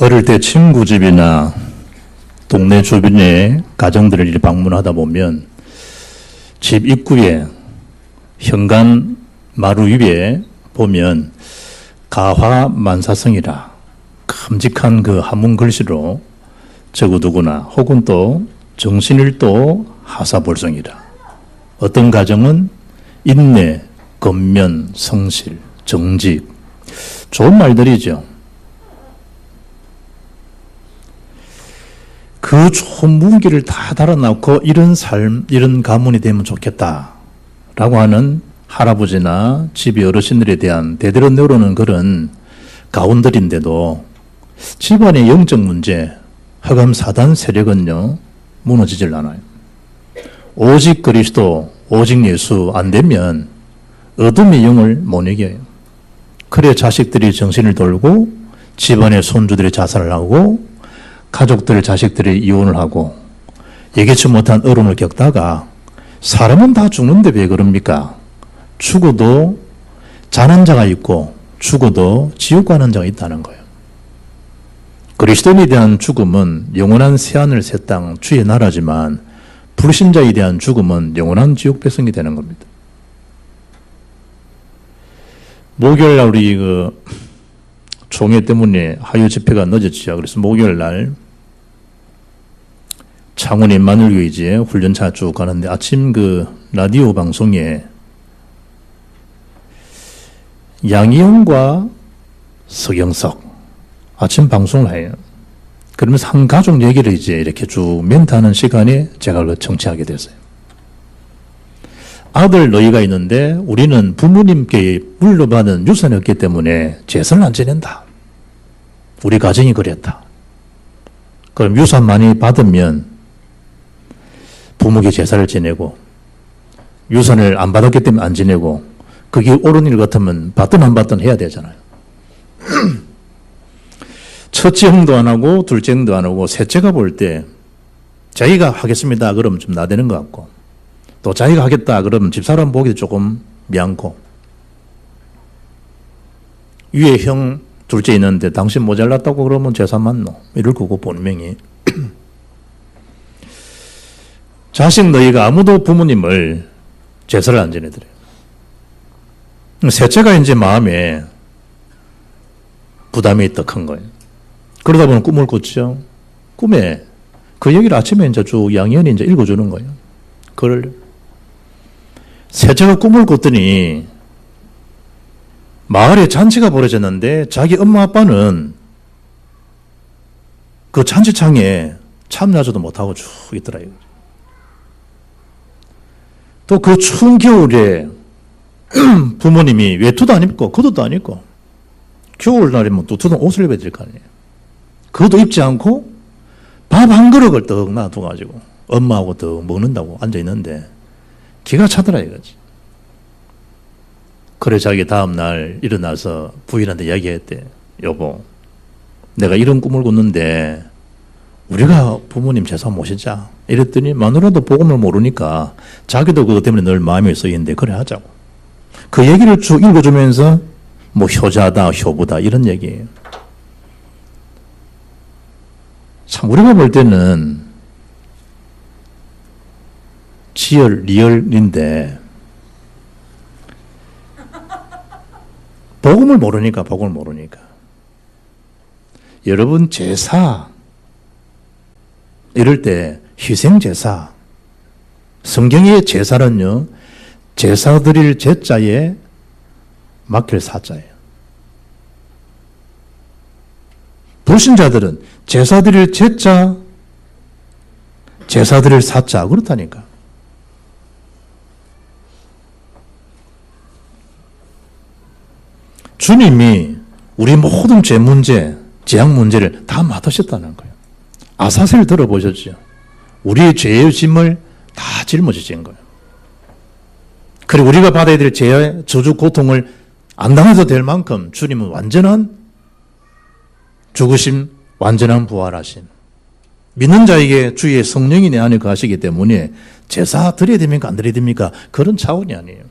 어릴 때 친구 집이나 동네 주변의 가정들을 방문하다 보면 집 입구에 현관 마루 위에 보면 가화만사성이라 큼직한 그 한문 글씨로 적어두거나 혹은 또 정신일도 하사볼성이라. 어떤 가정은 인내, 건면, 성실, 정직. 좋은 말들이죠. 그 좋은 무기를 다 달아놓고 이런 삶, 이런 가문이 되면 좋겠다 라고 하는 할아버지나 집의 어르신들에 대한 대대로 내려오는 그런 가훈들인데도 집안의 영적 문제, 흑암 사단 세력은요 무너지질 않아요. 오직 그리스도, 오직 예수 안 되면 어둠의 영을 못 이겨요. 그래 자식들이 정신을 돌고 집안의 손주들이 자살을 하고 가족들, 자식들이 이혼을 하고 예기치 못한 어려움을 겪다가 사람은 다 죽는데 왜 그럽니까? 죽어도 자는 자가 있고 죽어도 지옥 가는 자가 있다는 거예요. 그리스도인에 대한 죽음은 영원한 새하늘 새 땅 주의 나라지만 불신자에 대한 죽음은 영원한 지옥 배송이 되는 겁니다. 목요일날 우리 총회 때문에 하유 집회가 늦었죠. 그래서 목요일날 창원 임마누엘교회에 훈련차 쭉 가는데 아침 라디오 방송에 양희영과 서경석 아침 방송을 해요. 그러면서 한 가족 얘기를 이렇게 쭉 멘트하는 시간에 제가 그걸 청취하게 됐어요. 아들 너희가 있는데 우리는 부모님께 물려받은 유산이 없기 때문에 제사를 안 지낸다. 우리 가정이 그랬다. 그럼 유산 많이 받으면 부모께 제사를 지내고 유산을 안 받았기 때문에 안 지내고 그게 옳은 일 같으면 받든 안 받든 해야 되잖아요. 첫째 형도 안 하고 둘째 형도 안 하고 셋째가 볼 때 자기가 하겠습니다. 그러면 좀 나대는 것 같고 또 자기가 하겠다 그러면 집사람 보기도 조금 미안고 위에 형 둘째 있는데 당신 모자랐다고 그러면 제사 맞노? 이럴 거고 본명이 자식 너희가 아무도 부모님을 제사를 안 지내더래요. 셋째가 이제 마음에 부담이 더 큰 거예요. 그러다 보면 꿈을 꿨죠. 꿈에 그 얘기를 아침에 이제 쭉 양현이 이제 읽어주는 거예요. 그걸 셋째가 꿈을 꿨더니 마을에 잔치가 벌어졌는데 자기 엄마 아빠는 그 잔치창에 참여하지도 못하고 쭉 있더라. 또 그 추운 겨울에 부모님이 외투도 안 입고 겉옷도 안 입고 겨울날이면 또 두던 옷을 입어야 될 거 아니에요. 그것도 입지 않고 밥 한 그릇을 떡 놔둬가지고 엄마하고 떡 먹는다고 앉아있는데 기가 차더라 이거지. 그래 자기 다음날 일어나서 부인한테 이야기했대. 여보 내가 이런 꿈을 꿨는데 우리가 부모님 제사 모시자. 이랬더니 마누라도 복음을 모르니까 자기도 그것 때문에 늘 마음에 쓰이는데 그래 하자고. 그 얘기를 쭉 읽어주면서 뭐 효자다 효부다 이런 얘기예요. 참 우리가 볼 때는 리얼인데 복음을 모르니까 여러분 제사 이럴 때 희생제사 성경의 제사는요 제사 드릴 제자에 맡길 사자예요. 불신자들은 제사 드릴 제자 제사 드릴 사자 그렇다니까. 주님이 우리 모든 죄 문제, 재앙 문제를 다 맡으셨다는 거예요. 아사셀 들어보셨죠? 우리의 죄의 짐을 다 짊어지신 거예요. 그리고 우리가 받아야 될 죄의 저주 고통을 안 당해도 될 만큼 주님은 완전한 죽으심, 완전한 부활하심. 믿는 자에게 주의 성령이 내 안에 거하시기 때문에 제사 드려야 됩니까? 안 드려야 됩니까? 그런 차원이 아니에요.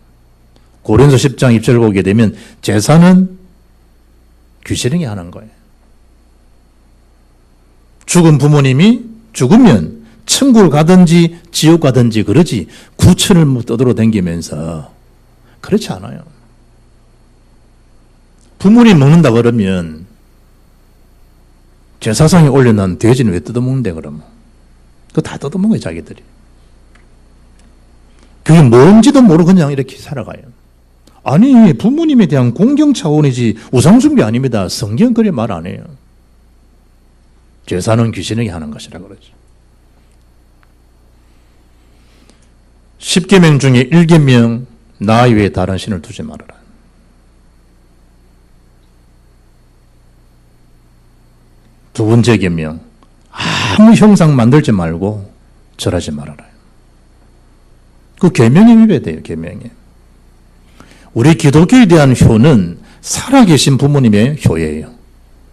고린도 10장 2절 보게 되면 제사는 귀신이 하는 거예요. 죽은 부모님이 죽으면 천국을 가든지 지옥 가든지 그러지 구천을 떠돌아다니면서 그렇지 않아요. 부모님 먹는다 그러면 제사상에 올려놓은 돼지는 왜 뜯어먹는데 그러면? 그거 다 뜯어먹어요 자기들이. 그게 뭔지도 모르고 그냥 이렇게 살아가요. 아니 부모님에 대한 공경 차원이지 우상숭배 아닙니다. 성경 그래 말 안 해요. 제사는 귀신에게 하는 것이라 그러죠. 10계명 중에 1계명 나 외에 다른 신을 두지 말아라. 두 번째 계명 아무 형상 만들지 말고 절하지 말아라. 그 계명에 위배돼요. 계명에. 우리 기독교에 대한 효는 살아계신 부모님의 효예요.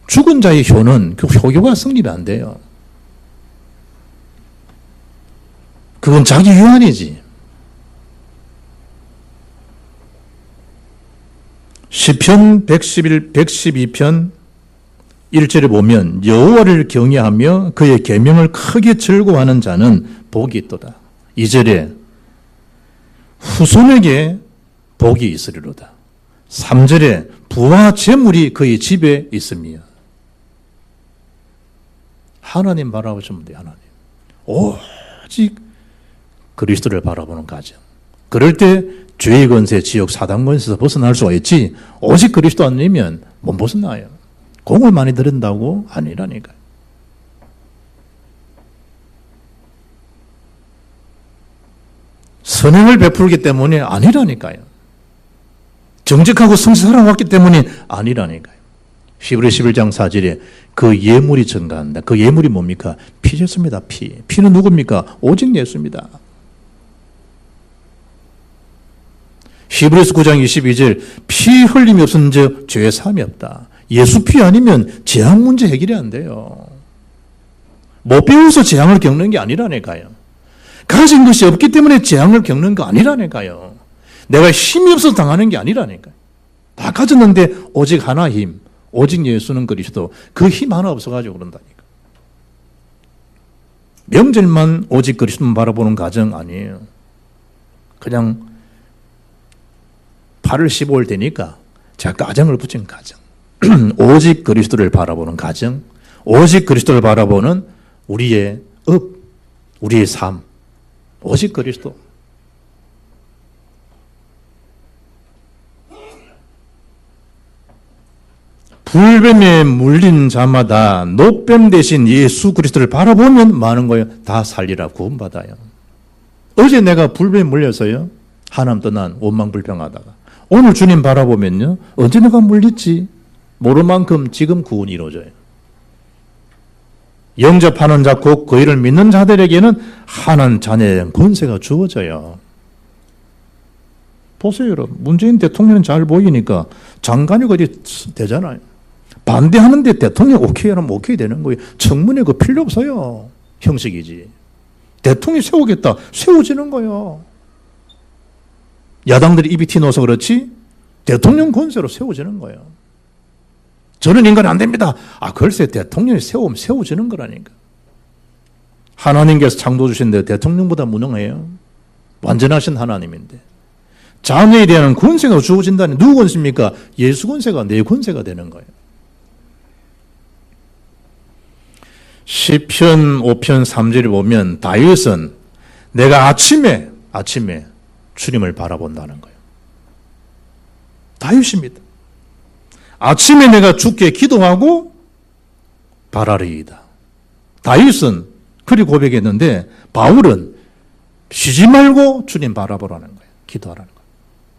죽은 자의 효는 그 효교가 성립이 안 돼요. 그건 자기 유한이지. 시편 112편 1절에 보면 여호와를 경외하며 그의 계명을 크게 즐거워하는 자는 복이 있도다. 2절에 후손에게 복이 있으리로다. 3절에 부와 재물이 그의 집에 있으며. 하나님 바라보시면 돼요. 하나님. 오직 그리스도를 바라보는 가정. 그럴 때 죄의 권세, 지옥, 사단 권세에서 벗어날 수가 있지 오직 그리스도 아니면 못 벗어나요. 공을 많이 들인다고 아니라니까요. 선행을 베풀기 때문에 아니라니까요. 정직하고 성실 살아왔기 때문에 아니라니까요. 히브리 11장 4절에 그 예물이 증가한다. 그 예물이 뭡니까? 피였습니다. 피. 피는 누굽니까? 오직 예수입니다. 히브리서 9장 22절 피 흘림이 없은즉 죄의 사함이 없다. 예수 피 아니면 재앙 문제 해결이 안 돼요. 못 배워서 재앙을 겪는 게 아니라니까요. 가진 것이 없기 때문에 재앙을 겪는 거 아니라니까요. 내가 힘이 없어서 당하는 게 아니라니까요. 다 가졌는데 오직 하나 힘, 오직 예수는 그리스도. 그 힘 하나 없어가지고 그런다니까. 명절만 오직 그리스도만 바라보는 가정 아니에요. 그냥 8월 15일 되니까 제가 가정을 붙인 가정. 오직 그리스도를 바라보는 가정, 오직 그리스도를 바라보는 우리의 업, 우리의 삶, 오직 그리스도. 불뱀에 물린 자마다 노뱀 대신 예수 그리스도를 바라보면 많은 거예요. 다 살리라 구원받아요. 어제 내가 불뱀에 물려서요. 하나님 떠난 원망불평하다가 오늘 주님 바라보면요. 언제 내가 물렸지? 모를 만큼 지금 구원이 이루어져요. 영접하는 자 곧 그 일을 믿는 자들에게는 하나님 자녀에 대한 권세가 주어져요. 보세요 여러분. 문재인 대통령은 잘 보이니까 장관이 어디 되잖아요. 반대하는데 대통령 오케이 하면 오케이 되는 거예요. 청문회 그 필요 없어요. 형식이지. 대통령이 세우겠다. 세워지는 거예요. 야당들이 입이 튀어서 그렇지 대통령 권세로 세워지는 거예요. 저는 인간 안 됩니다. 글쎄 대통령이 세우면 세워지는 거라니까. 하나님께서 창조 주신데 대통령보다 무능해요. 완전하신 하나님인데. 자녀에 대한 권세가 주어진다니 누구 권세입니까? 예수 권세가 내 권세가 되는 거예요. 시편 5편 3절에 보면 다윗은 내가 아침에 주님을 바라본다는 거예요. 다윗입니다. 아침에 내가 주께 기도하고 바라리이다. 다윗은 그리 고백했는데 바울은 쉬지 말고 주님 바라보라는 거예요. 기도하라는 거예요.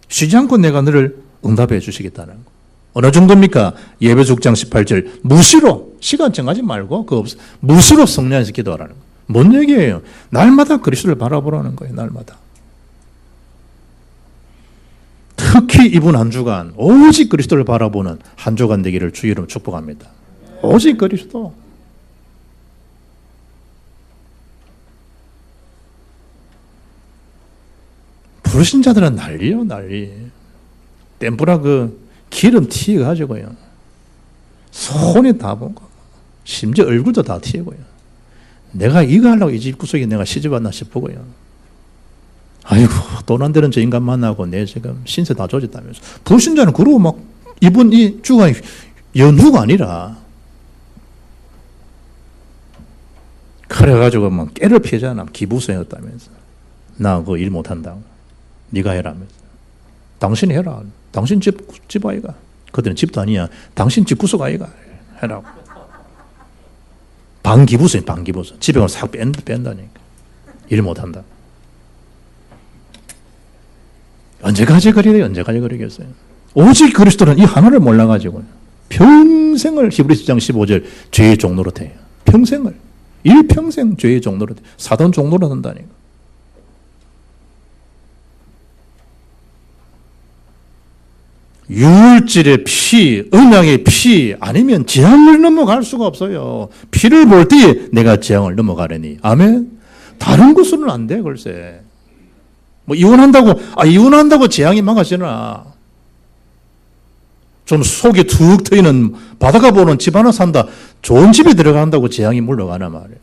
쉬지 않고 내가 너를 응답해 주시겠다는 거예요. 어느 정도입니까? 예배서 6장 18절 무시로 시간 정하지 말고 무시로 성령에서 기도하라는 거예요. 뭔 얘기예요? 날마다 그리스도를 바라보라는 거예요. 날마다. 특히 이번 한 주간 오직 그리스도를 바라보는 한 주간 되기를 주의 이름으로 축복합니다. 오직 그리스도. 부르신 자들은 난리요, 난리. 땜뿌라 그 기름 튀어가지고요. 손에 다 보고 심지어 얼굴도 다 튀고요. 내가 이거 하려고 이 집 구석에 내가 시집 왔나 싶고요. 아이고, 돈 안 되는 저 인간 만나고 내 지금 신세 다 조졌다면서. 불신자는 그러고 막 이번 이 주가 연후가 아니라 그래가지고 막 깨를 피잖아. 기부성이었다면서. 나 그거 일 못한다고. 네가 해라면서. 당신이 해라. 당신 집 아이가. 그들은 집도 아니야. 당신 집 구석 아이가 해라고. 반기부성, 반기부성. 집에 가서 싹 뺀다니까. 일 못한다. 언제까지 그리래요? 언제까지 그리겠어요? 오직 그리스도는 이 하나를 몰라가지고 평생을 히브리서 10장 15절 죄의 종로로 돼요. 평생을. 일평생 죄의 종로로 돼. 사단 종로로 한다니까. 유울질의 피, 언약의 피 아니면 재앙을 넘어갈 수가 없어요. 피를 볼 때 내가 재앙을 넘어가려니. 아멘? 다른 것으로는 안 돼, 글쎄. 뭐 이혼한다고 재앙이 막아지나. 좀 속이 툭 트이는 바다가 보는 집 하나 산다. 좋은 집에 들어간다고 재앙이 물러가나 말이에요.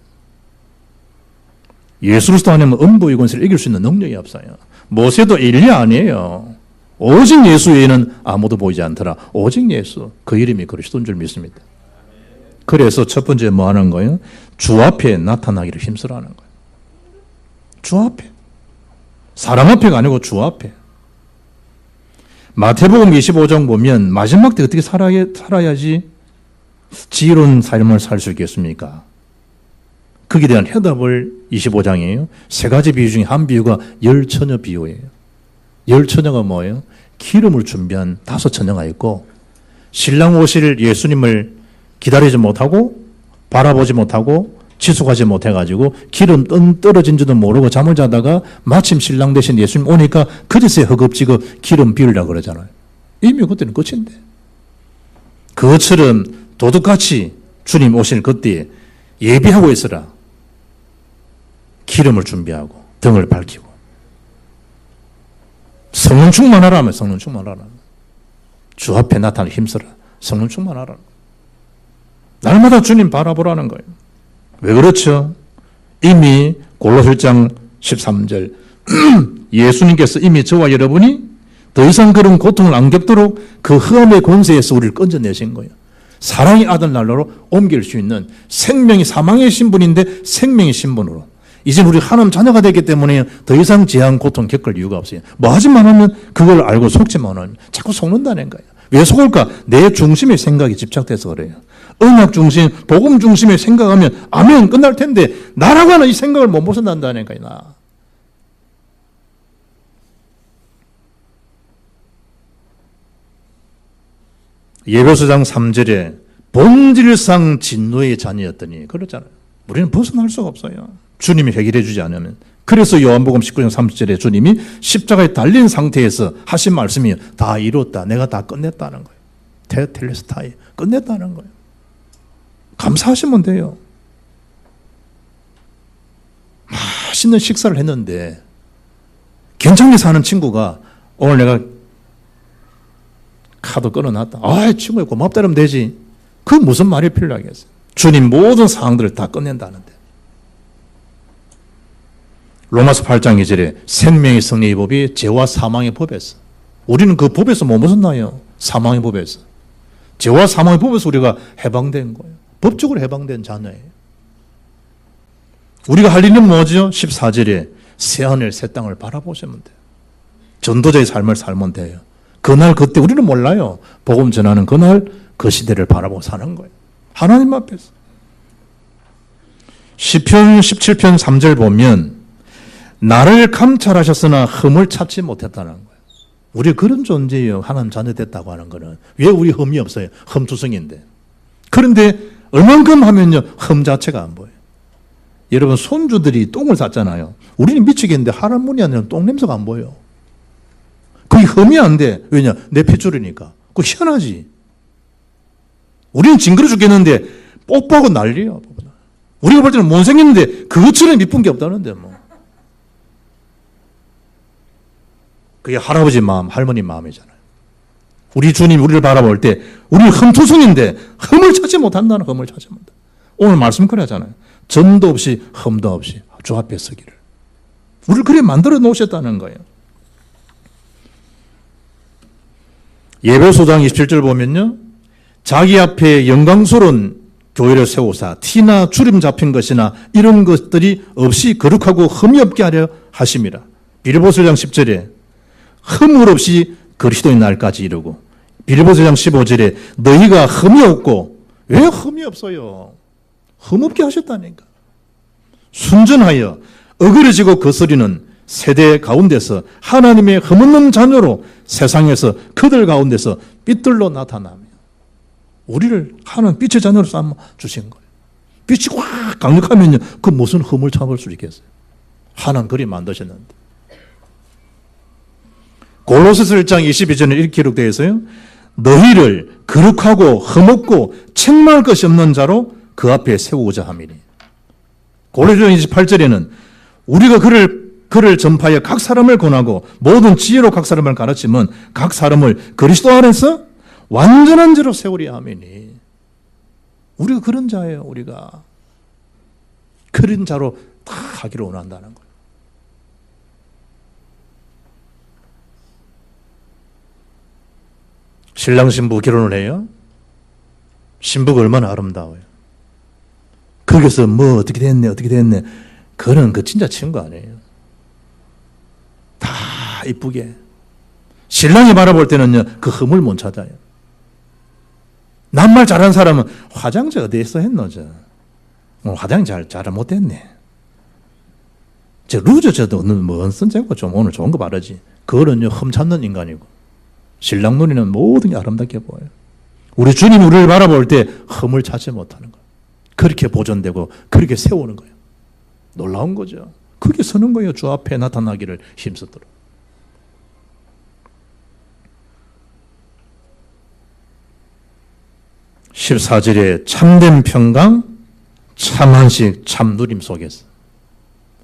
예수 그리스도 아니면 음부의 권세를 이길 수 있는 능력이 없어요. 모세도 엘리야 아니에요. 오직 예수 외에는 아무도 보이지 않더라. 오직 예수. 그 이름이 그리스도인 줄 믿습니다. 그래서 첫 번째 뭐 하는 거예요? 주 앞에 나타나기를 힘쓰라는 거예요. 주 앞에. 사람 앞에가 아니고 주 앞에. 마태복음 25장 보면 마지막 때 어떻게 살아야지 지혜로운 삶을 살 수 있겠습니까? 거기에 대한 해답을 25장이에요. 세 가지 비유 중에 한 비유가 열처녀 비유예요. 열처녀가 뭐예요? 기름을 준비한 5처녀가 있고 신랑 오실 예수님을 기다리지 못하고 바라보지 못하고 지속하지 못해가지고 기름 떨어진 줄도 모르고 잠을 자다가 마침 신랑 대신 예수님 오니까 그제서야 허겁지겁 기름 비우려고 그러잖아요. 이미 그때는 끝인데. 그것처럼 도둑같이 주님 오실 그때 예비하고 있으라. 기름을 준비하고 등을 밝히고 성령 충만하라면 성령 충만하라. 주 앞에 나타나 힘쓰라. 성령 충만하라. 날마다 주님 바라보라는 거예요. 왜 그렇죠? 이미 골로새 1장 13절 예수님께서 이미 저와 여러분이 더 이상 그런 고통을 안 겪도록 그 흑암의 권세에서 우리를 건져내신 거예요. 사랑의 아들 날로 옮길 수 있는 생명이 사망의 신분인데 생명의 신분으로 이제 우리 하나님 자녀가 됐기 때문에 더 이상 재앙 고통 겪을 이유가 없어요. 뭐 하지만 하면 그걸 알고 속지만 하면 자꾸 속는다는 거예요. 왜 속을까? 내 중심의 생각이 집착돼서 그래요. 언약 중심, 복음 중심의 생각하면 아멘 끝날 텐데 나라고 하는 이 생각을 못 벗어난다는 거예요. 나. 예배소장 3절에 본질상 진노의 자녀였더니 그렇잖아요. 우리는 벗어날 수가 없어요. 주님이 해결해 주지 않으면. 그래서 요한복음 19장 30절에 주님이 십자가에 달린 상태에서 하신 말씀이 다 이뤘다. 내가 다 끝냈다는 거예요. 테텔레스타이 끝냈다는 거예요. 감사하시면 돼요. 맛있는 식사를 했는데 괜찮게 사는 친구가 오늘 내가 카드 끊어놨다. 아, 친구야 고맙다 이러면 되지. 그 무슨 말이 필요하겠어요. 주님 모든 상황들을 다 끝낸다는데. 로마서 8장 2절에 생명의 승리의 법이 죄와 사망의 법에서. 우리는 그 법에서 뭐 벗어나요? 사망의 법에서. 죄와 사망의 법에서 우리가 해방된 거예요. 법적으로 해방된 자녀예요. 우리가 할 일은 뭐죠? 14절에 새하늘 새 땅을 바라보시면 돼요. 전도자의 삶을 살면 돼요. 그날 그때 우리는 몰라요. 복음 전하는 그날 그 시대를 바라보고 사는 거예요. 하나님 앞에서. 시편 17편 3절 보면 나를 감찰하셨으나 흠을 찾지 못했다는 거예요. 우리 그런 존재예요. 하나님 자녀 됐다고 하는 거는. 왜 우리 흠이 없어요? 흠투성인데. 그런데 얼만큼 하면요. 흠 자체가 안 보여요. 여러분 손주들이 똥을 쌌잖아요. 우리는 미치겠는데 할아버지 아니라 똥 냄새가 안 보여요. 그게 흠이 안 돼. 왜냐? 내 핏줄이니까. 그거 희한하지. 우리는 징그러 죽겠는데 뽀뽀하고 난리야. 우리가 볼 때는 못생겼는데 그것처럼 이쁜 게 없다는데 뭐. 그게 할아버지 마음, 할머니 마음이잖아요. 우리 주님 우리를 바라볼 때 우리 흠투성인데 흠을 찾지 못한다는 흠을 찾지 못한다. 오늘 말씀 그래 하잖아요. 점도 없이 흠도 없이 주 앞에 서기를. 우리를 그래 만들어 놓으셨다는 거예요. 예배소장 27절 보면요. 자기 앞에 영광스러운 교회를 세우사 티나 주름 잡힌 것이나 이런 것들이 없이 거룩하고 흠이 없게 하려 하심이라. 빌립보서장 10절에 흠을 없이 그리스도의 날까지 이르고, 빌립보서장 15절에 너희가 흠이 없고, 왜 흠이 없어요? 흠 없게 하셨다니까. 순전하여 어그러지고 거스리는 세대 가운데서 하나님의 흠없는 자녀로 세상에서 그들 가운데서 빛들로 나타나며 우리를 하나님 빛의 자녀로 삼아 주신 거예요. 빛이 확 강력하면요, 그 무슨 흠을 참을 수 있겠어요? 하나님 그리 만드셨는데. 골로새서 1장 22절에 이렇게 기록되어 있어요. 너희를 거룩하고 흠없고 책망할 것이 없는 자로 그 앞에 세우고자 함이니. 고린도서 28절에는 우리가 그를 전파하여 각 사람을 권하고 모든 지혜로 각 사람을 가르치면 각 사람을 그리스도 안에서 완전한 자로 세우려 함이니. 우리가 그런 자예요. 우리가 그런 자로 다 하기를 원한다는 거예요. 신랑 신부 결혼을 해요. 신부가 얼마나 아름다워요. 거기서 뭐 어떻게 됐네. 그는 그 진짜 친구 아니에요. 다 이쁘게. 신랑이 바라볼 때는요, 그 흠을 못 찾아요. 낱말 잘하는 사람은 화장지 어디에서 했노? 오늘 화장 잘 못했네. 저 루저 저도 뭔 선재고 좀 오늘 좋은 거 바르지. 그거는요, 흠 찾는 인간이고. 신랑 눈에는 모든 게 아름답게 보여요. 우리 주님이 우리를 바라볼 때 흠을 찾지 못하는 거예요. 그렇게 보존되고 그렇게 세우는 거예요. 놀라운 거죠. 그게 서는 거예요. 주 앞에 나타나기를 힘쓰도록. (14절에) 참된 평강, 참한식, 참누림 속에서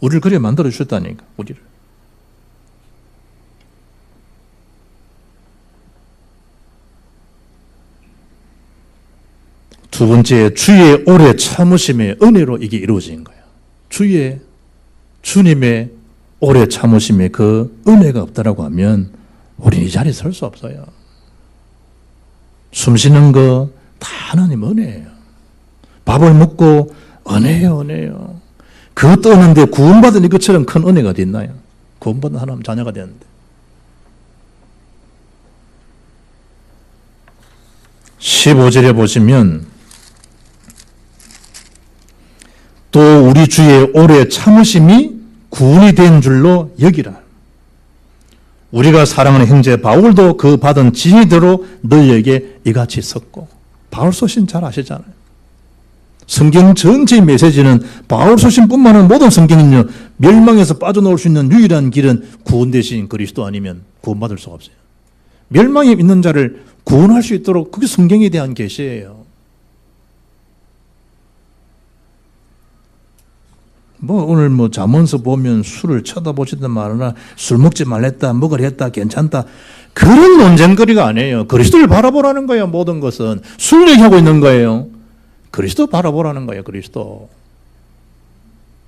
우리를 그래 만들어 주셨다니까. 우리를. 두 번째, 주의 오래 참으심의 은혜로 이게 이루어진 거예요. 주님의 오래 참으심의 그 은혜가 없다라고 하면 우리는 이 자리에 설 수 없어요. 숨 쉬는 거 다 하나님 은혜예요. 밥을 먹고 은혜예요. 그거 떠는데 구원받은 이것처럼 큰 은혜가 어디 있나요? 구원받은 하나님 자녀가 되는데. 15절에 보시면 또 우리 주의 오래 참으심이 구원이 된 줄로 여기라. 우리가 사랑하는 형제 바울도 그 받은 지혜대로 너희에게 이같이 썼고. 바울 소신 잘 아시잖아요. 성경 전체의 메시지는 바울 소신뿐만 아니라 모든 성경은요, 멸망에서 빠져나올 수 있는 유일한 길은 구원 대신 그리스도 아니면 구원받을 수가 없어요. 멸망에 있는 자를 구원할 수 있도록 그게 성경에 대한 계시예요. 오늘 잠언서 보면 술을 쳐다보지도 말아라, 술 먹지 말랬다, 먹으려 했다, 괜찮다. 그런 논쟁거리가 아니에요. 그리스도를 바라보라는 거예요. 모든 것은. 술 얘기하고 있는 거예요. 그리스도 바라보라는 거예요. 그리스도.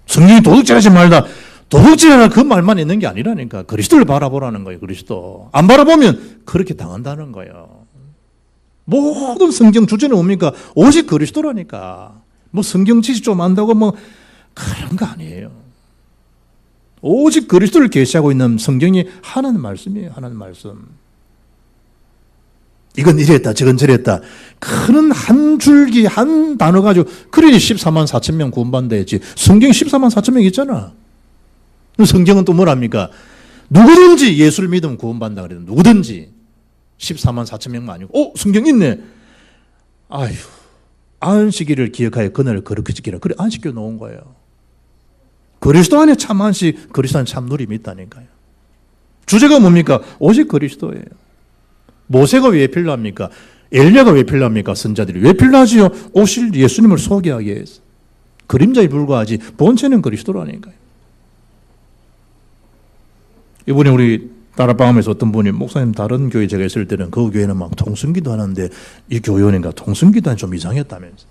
성경이 도둑질하지 말다. 도둑질하라 그 말만 있는 게 아니라니까. 그리스도를 바라보라는 거예요. 그리스도. 안 바라보면 그렇게 당한다는 거예요. 모든 성경 주제는 뭡니까? 오직 그리스도라니까. 성경 지식 좀 안다고 그런 거 아니에요. 오직 그리스도를 계시하고 있는 성경이 하나님 말씀이에요. 하나님 말씀. 이건 이랬다, 저건 저랬다. 큰 한 줄기, 한 단어 가지고, 그러니 14만 4천 명 구원받는다 했지. 성경에 14만 4천 명 있잖아. 성경은 또 뭐랍니까? 누구든지 예수를 믿으면 구원받는다 그래요. 누구든지. 14만 4천 명만 아니고, 성경 있네. 아휴, 안식일을 기억하여 그날을 거룩히 지키라. 그래, 안식교 놓은 거예요. 그리스도 안에 참 안식, 그리스도 안에 참 누림이 있다니까요. 주제가 뭡니까? 오직 그리스도예요. 모세가 왜 필요합니까? 엘리야가 왜 필요합니까? 선자들이 왜 필요하지요? 오실 예수님을 소개하기 위해서. 그림자에 불과하지 본체는 그리스도라니까요. 이번에 우리 다락방에서 어떤 분이 목사님 다른 교회 제가 있을 때는 그 교회는 막 통성기도 하는데 이 교회니까 통성기도 좀 이상했다면서.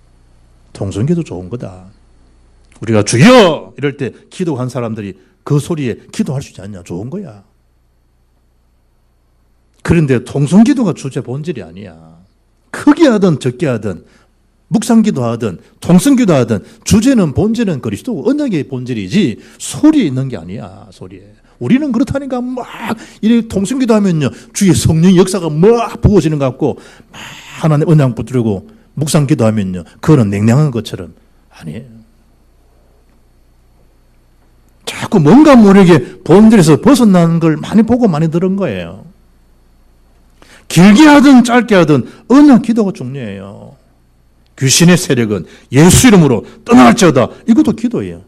통성기도 좋은 거다. 우리가 주여! 이럴 때 기도한 사람들이 그 소리에 기도할 수 있지 않냐? 좋은 거야. 그런데 통성기도가 주제 본질이 아니야. 크게 하든 적게 하든 묵상기도 하든 통성기도 하든 주제는 본질은 그리스도 언약의 본질이지 소리에 있는 게 아니야. 소리에. 우리는 그렇다니까 막 이렇게 통성기도 하면요 주의 성령의 역사가 막 부어지는 것 같고 막 하나님 언약 붙들고 묵상기도 하면요 그거는 냉랭한 것처럼 아니에요. 자꾸 뭔가 모르게 본질에서 벗어나는 걸 많이 보고 많이 들은 거예요. 길게 하든 짧게 하든 언약 기도가 중요해요. 귀신의 세력은 예수 이름으로 떠날지어다. 이것도 기도예요.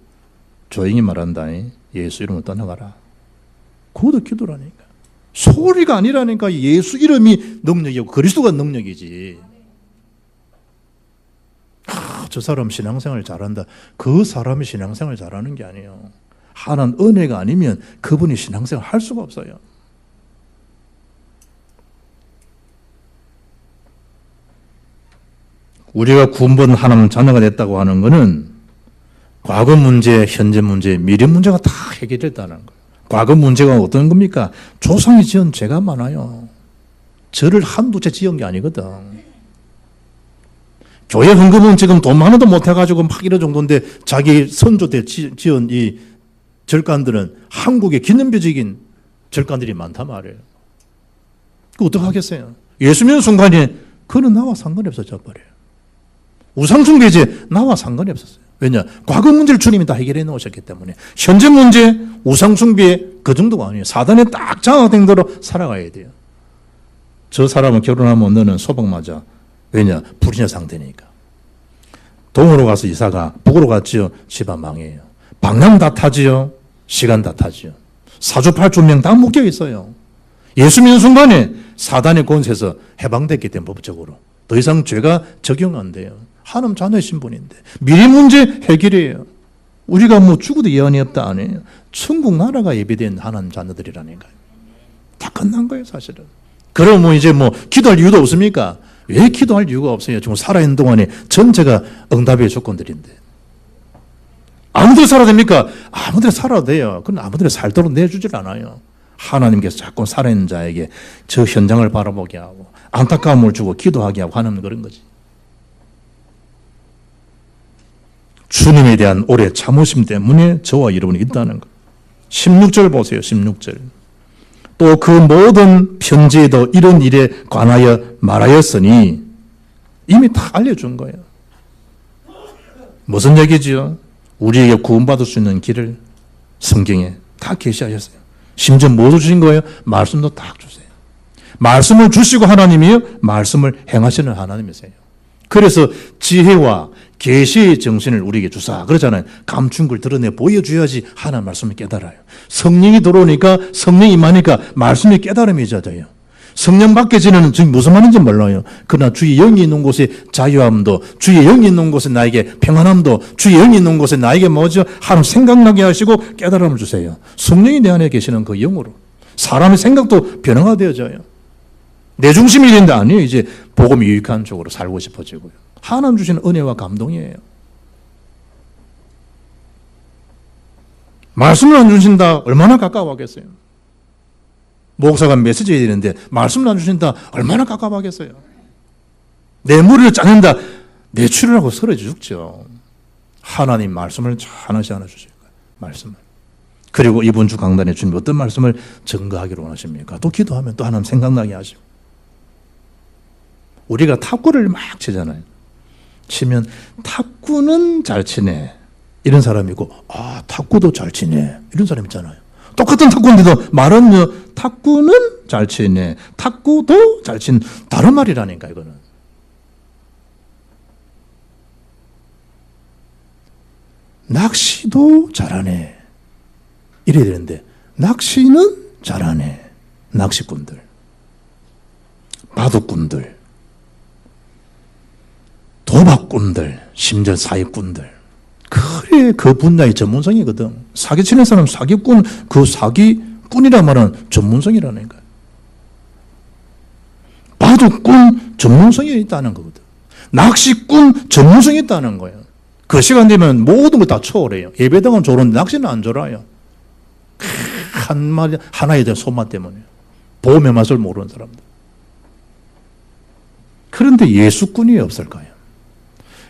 조용히 말한다. 예수 이름으로 떠나가라. 그것도 기도라니까. 소리가 아니라니까. 예수 이름이 능력이고 그리스도가 능력이지. 저 사람 신앙생활 잘한다. 그 사람이 신앙생활 잘하는 게 아니에요. 하나는 은혜가 아니면 그분이 신앙생활 할 수가 없어요. 우리가 구원받은 하나님 자녀가 됐다고 하는 것은 과거 문제, 현재 문제, 미래 문제가 다 해결됐다는 거예요. 과거 문제가 어떤 겁니까? 조상이 지은 죄가 많아요. 저를 한두 채 지은 게 아니거든. 교회 헌금은 지금 돈 하나도 못 해가지고 막 이런 정도인데 자기 선조 때 지은 이 절간들은 한국의 기념비적인 절간들이 많단 말이에요. 그 어떻게 하겠어요? 예수 믿는 순간에 그는 나와 상관이 없어져 버려요. 우상숭배제 나와 상관이 없었어요. 왜냐? 과거 문제를 주님이 다 해결해 놓으셨기 때문에. 현재 문제, 우상숭배 그 정도가 아니에요. 사단에 딱 장악된 대로 살아가야 돼요. 저 사람은 결혼하면 너는 소박 맞아. 왜냐? 불의녀 상태니까. 동으로 가서 이사가, 북으로 갔지요. 집안 망해요. 방향 다 타지요. 시간 다 타지요. 사주팔주명 다 묶여 있어요. 예수 믿는 순간에 사단의 권세에서 해방됐기 때문에 법적으로. 더 이상 죄가 적용 안 돼요. 하나님 자녀이신 분인데. 미래 문제 해결이에요. 우리가 뭐 죽어도 예언이 없다 아니에요. 천국 나라가 예비된 하나님 자녀들이라니까요. 다 끝난 거예요, 사실은. 그럼 뭐 이제 뭐 기도할 이유도 없습니까? 왜 기도할 이유가 없어요? 지금 살아있는 동안에 전체가 응답의 조건들인데. 아무데나 살아도 됩니까? 아무데나 살아도 돼요. 그건 아무데나 살도록 내주질 않아요. 하나님께서 자꾸 살아있는 자에게 저 현장을 바라보게 하고 안타까움을 주고 기도하게 하고 하는 그런 거지. 주님에 대한 오래 참으심 때문에 저와 여러분이 있다는 것. 16절 보세요. 16절. 또 그 모든 편지에도 이런 일에 관하여 말하였으니 이미 다 알려준 거예요. 무슨 얘기지요? 우리에게 구원받을 수 있는 길을 성경에 다 계시하셨어요. 심지어 뭐도 주신 거예요? 말씀도 딱 주세요. 말씀을 주시고 하나님이요 말씀을 행하시는 하나님이세요. 그래서 지혜와 계시의 정신을 우리에게 주사 그러잖아요. 감춘 걸 드러내 보여줘야지 하나님 말씀을 깨달아요. 성령이 들어오니까 성령이 임하니까 말씀의 깨달음이 젖어요. 성령 밖에 지는 지금 무슨 말인지 몰라요. 그러나 주의 영이 있는 곳에 자유함도 주의 영이 있는 곳에 나에게 평안함도 주의 영이 있는 곳에 나에게 뭐죠? 하나님 생각나게 하시고 깨달음을 주세요. 성령이 내 안에 계시는 그 영으로 사람의 생각도 변화되어져요. 내 중심이 된다 아니에요. 이제 복음이 유익한 쪽으로 살고 싶어지고요. 하나님 주시는 은혜와 감동이에요. 말씀을 안 주신다 얼마나 가까워하겠어요. 목사가 메시지 해야 되는데 말씀을 안 주신다 얼마나 가까워하겠어요. 내 머리를 짜낸다 내추를 하고 쓰러져 죽죠. 하나님 말씀을 하나씩 하나 주실 거예요. 말씀을. 그리고 이번 주 강단에 주님 어떤 말씀을 증거하기를 원하십니까? 또 기도하면 또 하나님 생각나게 하시고. 우리가 탁구를 막 치잖아요. 치면 탁구는 잘 치네 이런 사람이고 탁구도 잘 치네 이런 사람 있잖아요. 똑같은 탁구인데도 말은 탁구는 잘 치네 탁구도 잘 친 다른 말이라니까. 이거는 낚시도 잘하네 이래야 되는데 낚시는 잘하네. 낚시꾼들 바둑꾼들 도박꾼들, 심지어 사기꾼들. 그래, 그 분야의 전문성이거든. 사기치는 사람 사기꾼, 그 사기꾼이란 말은 전문성이라니까. 바둑꾼 전문성이 있다는 거거든. 낚시꾼 전문성이 있다는 거예요. 그 시간 되면 모든 걸 다 초월해요. 예배당은 졸은데 낚시는 안 졸아요. 하나에 대한 손맛 때문에. 보험의 맛을 모르는 사람들. 그런데 예수꾼이 없을까요?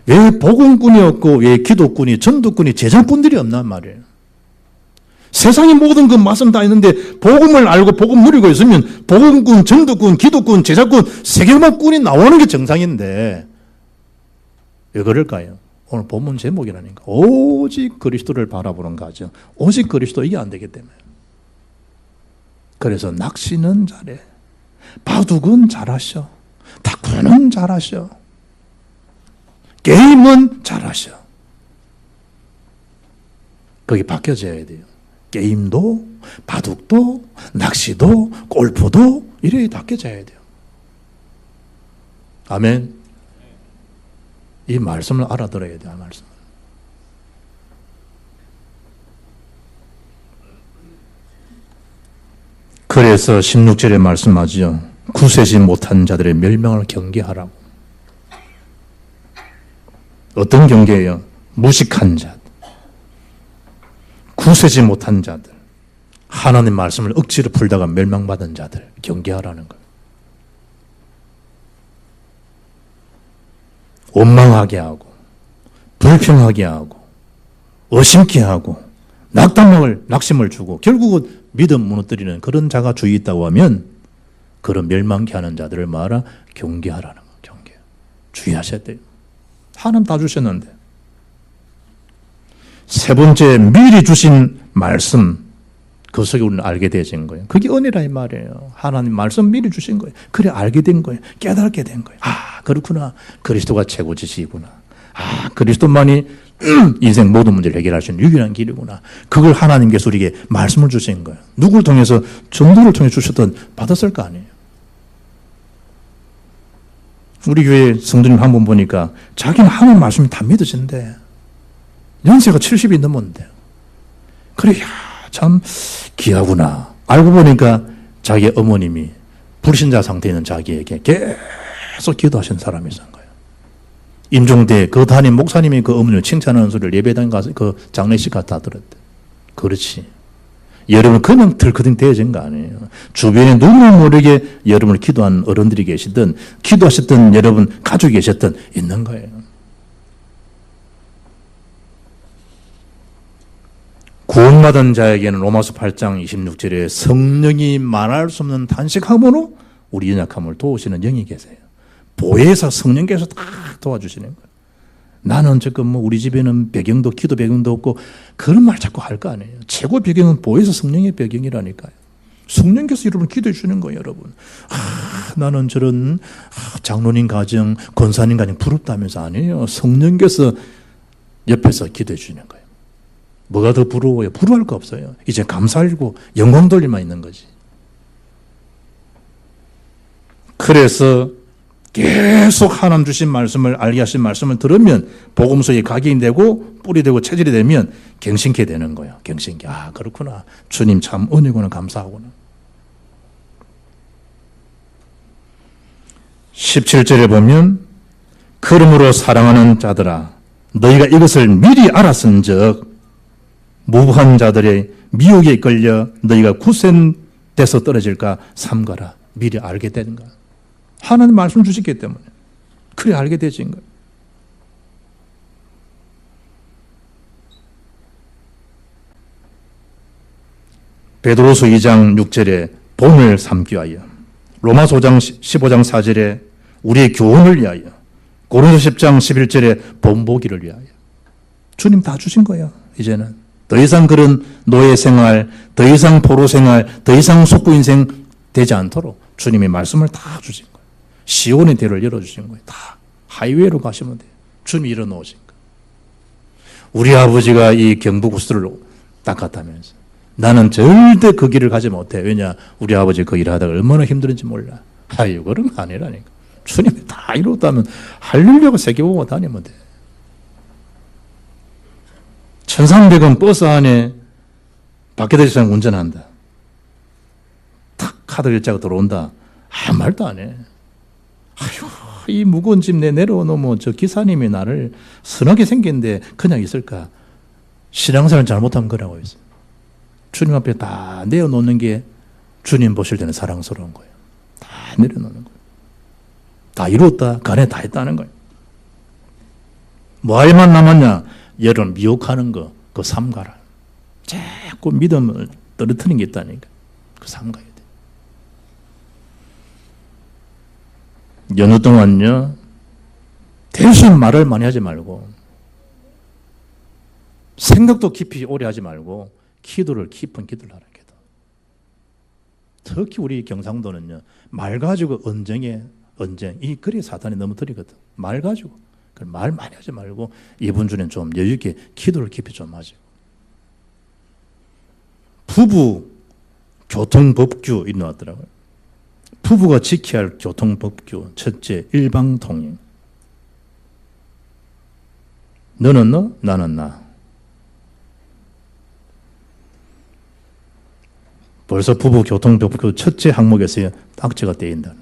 왜 복음꾼이 없고 왜 기도꾼이, 전도꾼이, 제자꾼들이 없단 말이에요. 세상의 모든 그 맛은 다 있는데 복음을 알고 복음 누리고 있으면 복음꾼, 전도꾼, 기도꾼, 제자꾼, 세계만꾼이 나오는 게 정상인데 왜 그럴까요? 오늘 본문 제목이라니까. 오직 그리스도를 바라보는 가정. 오직 그리스도, 이게 안 되기 때문에. 그래서 낚시는 잘해. 바둑은 잘하셔. 탁구는 잘하셔. 게임은 잘하셔. 거기 바뀌어져야 돼요. 게임도, 바둑도, 낚시도, 골프도 이렇게 바뀌어져야 돼요. 아멘. 이 말씀을 알아들어야 돼요. 말씀. 그래서 16절에 말씀하죠. 구세지 못한 자들의 멸망을 경계하라고. 어떤 경계예요? 무식한 자, 구세지 못한 자들, 하나님 말씀을 억지로 풀다가 멸망받은 자들 경계하라는 거예요. 원망하게 하고 불평하게 하고 의심케 하고 낙심을 주고 결국은 믿음 무너뜨리는 그런 자가 주위 있다고 하면 그런 멸망케 하는 자들을 말아 경계하라는 거예요. 경계. 주의하셔야 돼요. 하나님 다 주셨는데. 세 번째, 미리 주신 말씀, 그 속에 우리는 알게 되어진 거예요. 그게 은혜라 이 말이에요. 하나님 말씀 미리 주신 거예요. 그래 알게 된 거예요. 깨닫게 된 거예요. 아, 그렇구나. 그리스도가 최고 지식이구나. 아, 그리스도만이 인생 모든 문제를 해결할 수 있는 유일한 길이구나. 그걸 하나님께서 우리에게 말씀을 주신 거예요. 누구를 통해서? 전도를 통해 주셨던 받았을 거 아니에요. 우리 교회 성도님 한 분 보니까 자기는 하나님 말씀이 다 믿으신데 연세가 70이 넘었는데 그래, 야, 참 귀하구나. 알고 보니까 자기 어머님이 불신자 상태에 있는 자기에게 계속 기도하신 사람이 있었던 거예요. 임종대 그 담임 목사님이 그 어머니를 칭찬하는 소리를 예배당 가서 그 장례식 갔다 들었대. 그렇지. 여러분 그냥 들커덩 되어진 거 아니에요. 주변에 누구를 모르게 여러분을 기도한 어른들이 계시든 기도하셨던 여러분 가족이 계셨든 있는 거예요. 구원받은 자에게는 로마서 8장 26절에 성령이 말할 수 없는 탄식함으로 우리 연약함을 도우시는 영이 계세요. 보혜사 성령께서 다 도와주시는 거예요. 나는 지금 우리 집에는 배경도 기도 배경도 없고 그런 말 자꾸 할 거 아니에요. 최고 배경은 보혜사 성령의 배경이라니까요. 성령께서 여러분 기도해 주는 거예요, 여러분. 나는 저런 장로님 가정, 권사님 가정 부럽다면서 아니에요. 성령께서 옆에서 기도해 주는 거예요. 뭐가 더 부러워요? 부러워할 거 없어요. 이제 감사하고 영광 돌리만 있는 거지. 그래서 계속 하나님 주신 말씀을 알게 하신 말씀을 들으면 복음서에 각인이 되고 뿌리 되고 체질이 되면 경신케 되는 거예요. 경신케. 아, 그렇구나. 주님 참 은혜구나. 감사하구나. 17절에 보면 그러므로 사랑하는 자들아 너희가 이것을 미리 알았은즉 무부한 자들의 미혹에 끌려 너희가 구센돼서 떨어질까 삼가라. 미리 알게 되는 거야. 하나님 말씀 주셨기 때문에 그래 알게 되진 거예요. 베드로서 2장 6절에 본을 삼기 위하여, 로마서 15장 4절에 우리의 교훈을 위하여, 고린도서 10장 11절에 본보기를 위하여. 주님 다 주신 거예요. 이제는 더 이상 그런 노예 생활, 더 이상 포로 생활, 더 이상 속구 인생 되지 않도록 주님의 말씀을 다 주신 거예요. 시온의 대를 열어주신 거예요. 다 하이웨이로 가시면 돼요. 주님이 열어놓으신 거예요. 우리 아버지가 이 경부고속도로를 닦았다면서 나는 절대 그 길을 가지 못해. 왜냐? 우리 아버지 그 일을 하다가 얼마나 힘들은지 몰라. 아유, 그런 거 아니라니까. 주님이 다 이뤘다면 할렐루야가 세계보고 다니면 돼. 1300원 버스 안에 밖에 대해서 운전한다. 탁 카드 결제가 들어온다. 아무 말도 안 해. 아유, 이 무거운 짐 내 내려놓으면 저 기사님이 나를 선하게 생겼는데 그냥 있을까? 신앙생활 잘못하면 그러고 있어요. 주님 앞에 다 내어놓는 게 주님 보실 때는 사랑스러운 거예요. 다 내려놓는 거예요. 다 이루었다. 간에 다 했다는 거예요. 뭐에만 남았냐? 여러분 미혹하는 거, 그 삼가라. 자꾸 믿음을 떨어뜨리는 게 있다니까. 그 삼가야 돼. 연휴 동안요, 대신 말을 많이 하지 말고, 생각도 깊이 오래 하지 말고, 깊은 기도를 하라. 기도. 특히 우리 경상도는요, 말 가지고 언쟁. 그래 사탄이 너무 들이거든. 말 가지고. 말 많이 하지 말고, 이번 주는 좀 여유있게 기도를 깊이 좀 하죠. 부부 교통법규 나왔더라고요. 부부가 지켜야 할 교통법규. 첫째, 일방통행. 너는 너, 나는 나. 벌써 부부 교통법규 첫째 항목에서 딱지가 떼인다.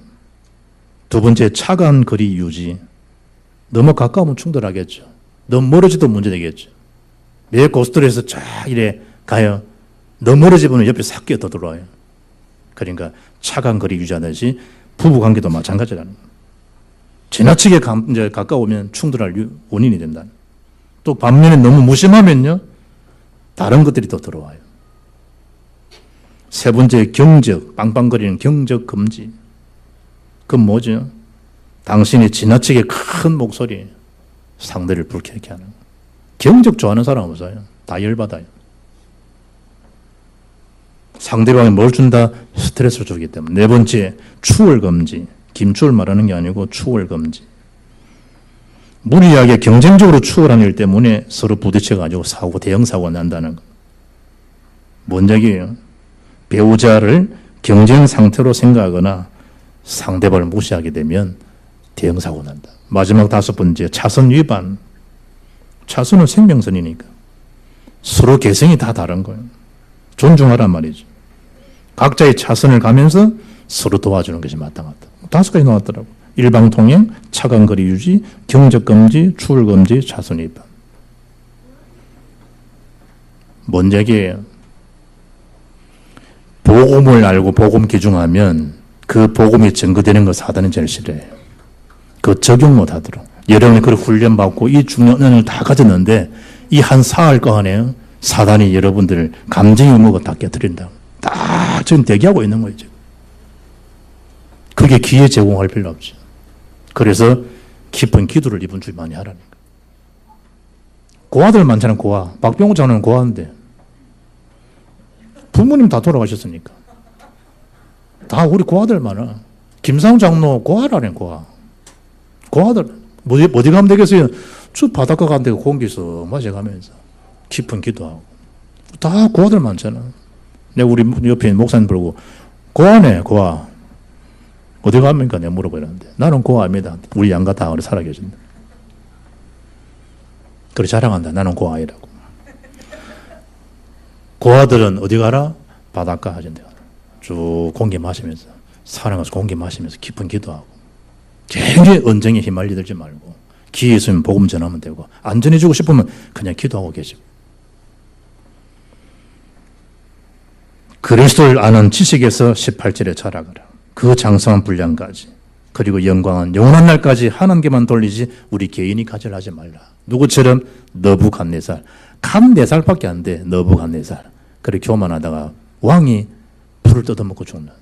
두 번째, 차간 거리 유지. 너무 가까우면 충돌하겠죠. 너무 멀어지도 문제되겠죠. 매 고속도로에서 쫙 이래 가요. 너무 멀어지면 옆에 싹 끼어 들어와요. 그러니까 차간 거리 유지하듯이 부부관계도 마찬가지라는 거예요. 지나치게 이제 가까우면 충돌할 원인이 된다. 또 반면에 너무 무심하면요, 다른 것들이 또 들어와요. 세 번째, 경적, 빵빵거리는 경적 금지. 그건 뭐죠? 당신이 지나치게 큰 목소리, 상대를 불쾌하게 하는 거예요. 경적 좋아하는 사람 없어요. 다 열받아요. 상대방이 뭘 준다? 스트레스를 주기 때문에. 네 번째, 추월 금지. 김추월 말하는 게 아니고 추월 금지. 무리하게 경쟁적으로 추월하는 일 때문에 서로 부딪혀가지고 대형 사고가 난다는 거. 뭔 얘기예요? 배우자를 경쟁 상태로 생각하거나 상대방을 무시하게 되면 대형 사고 난다. 마지막 다섯 번째, 차선 위반. 차선은 생명선이니까 서로 개성이 다 다른 거예요. 존중하란 말이죠. 각자의 차선을 가면서 서로 도와주는 것이 마땅하다. 다섯 가지 나왔더라고. 일방통행, 차간거리 유지, 경적금지, 추월금지, 차선 위반. 뭔 얘기예요? 복음을 알고 복음 기중하면 그 복음이 증거되는 거 사단은 제일 싫어해요. 그 적용 못 하도록. 여러분이 그걸 훈련받고 이 중요한 은혜를 다 가졌는데 이 한 사흘 동안에 사단이 여러분들을 감정의 의무가 다 깨뜨린다고. 딱 지금 대기하고 있는 거예요, 지금. 그게 기회 제공할 필요 없죠. 그래서 깊은 기도를 이번 주에 많이 하라니까. 고아들 많잖아요, 고아. 박병호 장로는 고아인데. 부모님 다 돌아가셨으니까. 다 우리 고아들 많아. 김상훈 장로 고아라네, 고아. 고아들, 어디 가면 되겠어요? 쭉 바닷가 가면 되고 공기서 마셔가면서 깊은 기도하고. 다 고아들 많잖아. 내가 우리 옆에 목사님 보고, 고아네, 고아. 어디 갑니까? 내가 물어보는데. 나는 고아입니다. 우리 양가 다 오래 살아계신다. 그래 자랑한다. 나는 고아이라고. 고아들은 어디 가라? 바닷가 하던데. 쭉 공기 마시면서, 사랑해서 공기 마시면서 깊은 기도하고. 굉장히 언쟁에 휘말리들지 말고, 기회 있으면 복음 전하면 되고, 안전해지고 싶으면 그냥 기도하고 계시고. 그리스도를 아는 지식에서 18절에 자라거라. 그 장성한 분량까지, 그리고 영광은 영원한 날까지 하나님께만 돌리지 우리 개인이 가지려 하지 말라. 누구처럼? 너부갓네살. 간 4살밖에 안 돼. 너부갓네살. 그렇게 교만하다가 왕이 풀을 뜯어먹고 죽는,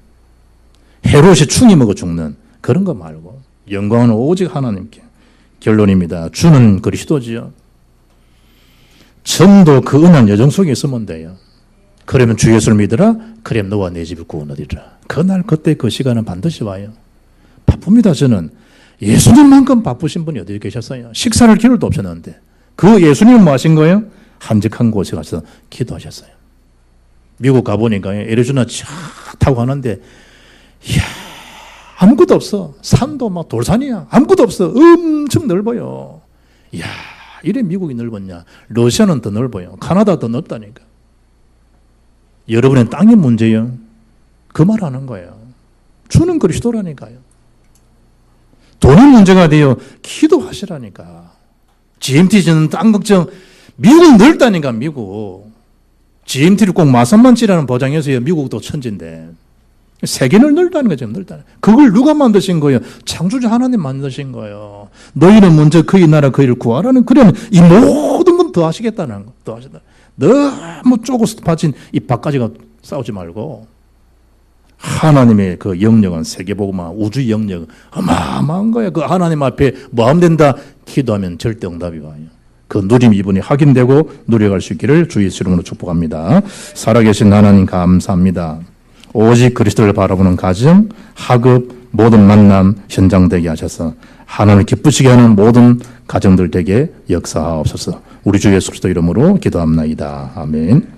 헤롯이 충이 먹어 죽는 그런 거 말고 영광은 오직 하나님께. 결론입니다. 주는 그리스도지요. 전도 그 은한 여정 속에 있으면 돼요. 그러면 주 예수를 믿으라. 그럼 너와 내 집을 구원 얻으리라. 그날 그때 그 시간은 반드시 와요. 바쁩니다. 저는 예수님만큼 바쁘신 분이 어디 계셨어요? 식사를 기울도 없었는데 그 예수님은 뭐 하신 거예요? 한적한 곳에 가서 기도하셨어요. 미국 가보니까 애리조나 쫙 타고 가는데 이야, 아무것도 없어. 산도 막 돌산이야. 아무것도 없어. 엄청 넓어요. 이야, 이래 미국이 넓었냐. 러시아는 더 넓어요. 카나다 더 넓다니까. 여러분의 땅이 문제예요. 그 말 하는 거예요. 주는 그리스도라니까요. 돈이 문제가 돼요. 기도하시라니까. GMT는 딴 걱정, 미국 넓다니까, 미국. GMT를 꼭 마산만 찌라는 보장해서요. 미국도 천지인데. 세계를 넓다는 거죠, 넓다는. 그걸 누가 만드신 거예요? 창조주 하나님 만드신 거예요. 너희는 먼저 그의 나라, 그의를 구하라는, 그러면 이 모든 건 더 하시겠다는 거, 더 하시다. 너무 쪼고서 바친 이 바가지가 싸우지 말고, 하나님의 그 영역은 세계복음화, 우주 영역, 어마어마한 거예요. 그 하나님 앞에 뭐 하면 된다? 기도하면 절대 응답이 와요. 그 누림 이분이 확인되고 누려갈 수 있기를 주 예수 이름으로 축복합니다. 살아계신 하나님 감사합니다. 오직 그리스도를 바라보는 가정, 학업, 모든 만남 현장 되게 하셔서 하나님을 기쁘시게 하는 모든 가정들 되게 역사하옵소서. 우리 주 예수 그리스도 이름으로 기도합나이다. 아멘.